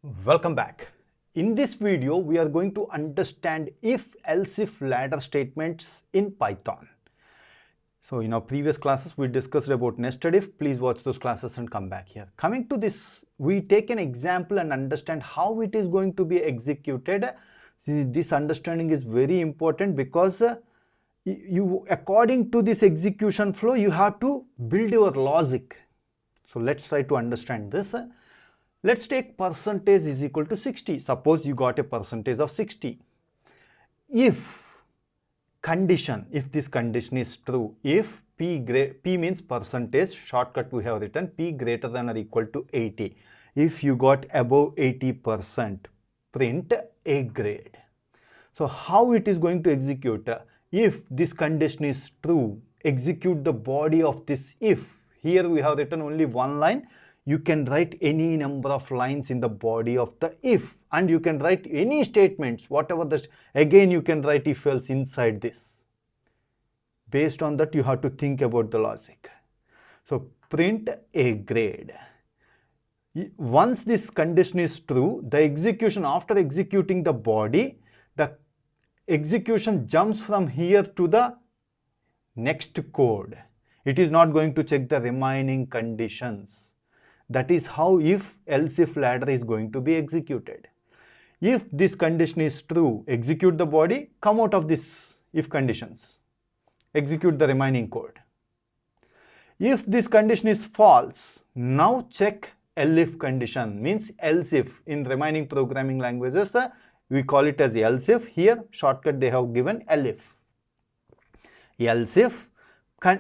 Welcome back. In this video, we are going to understand if-else-if ladder statements in Python. So in our previous classes, we discussed about nested if. Please watch those classes and come back here. Coming to this, we take an example and understand how it is going to be executed. This understanding is very important because according to this execution flow, you have to build your logic. So let's try to understand this. Let's take percentage is equal to 60. Suppose you got a percentage of 60. If this condition is true, if P means percentage, shortcut we have written P greater than or equal to 80. If you got above 80%, print A grade. So how it is going to execute? If this condition is true, execute the body of this if. Here we have written only one line. You can write any number of lines in the body of the if, and you can write any statements, whatever again you can write if else inside this. Based on that, you have to think about the logic. So print A grade. Once this condition is true, the execution, after executing the body, the execution jumps from here to the next code. It is not going to check the remaining conditions. That is how if-else-if ladder is going to be executed. If this condition is true, execute the body, come out of this if conditions. Execute the remaining code. If this condition is false, now check elif condition, means else if. In remaining programming languages, we call it as else if. Here, shortcut they have given elif. Else if.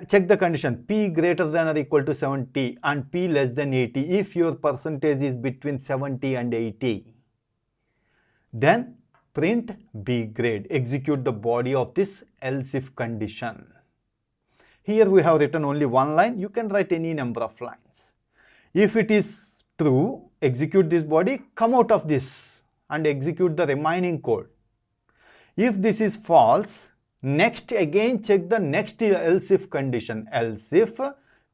Check the condition P greater than or equal to 70 and P less than 80 if your percentage is between 70 and 80. Then print B grade. Execute the body of this else if condition. Here we have written only one line. You can write any number of lines. If it is true, execute this body, come out of this and execute the remaining code. If this is false, next again check the next else if condition. Else if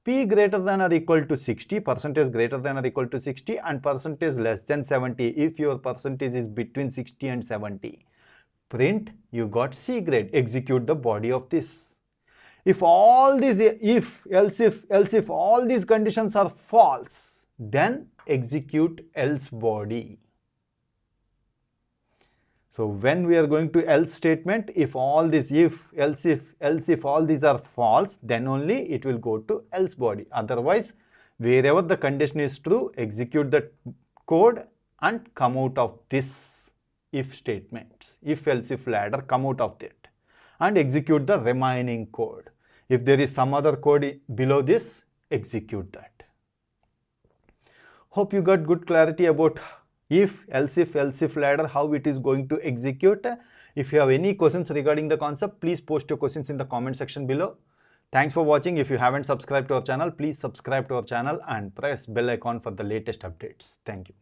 P greater than or equal to 60, percentage greater than or equal to 60 and percentage less than 70 if your percentage is between 60 and 70. Print you got C grade. Execute the body of this. If all these else if all these conditions are false, then execute else body. So when we are going to else statement, if all these else if all these are false, then only it will go to else body. Otherwise, wherever the condition is true, execute the code and come out of this if statements. If else if ladder, come out of it and execute the remaining code. If there is some other code below this, execute that. Hope you got good clarity about if-else-if ladder, how it is going to execute. If you have any questions regarding the concept, please post your questions in the comment section below. Thanks for watching. If you haven't subscribed to our channel, please subscribe to our channel and press bell icon for the latest updates. Thank you.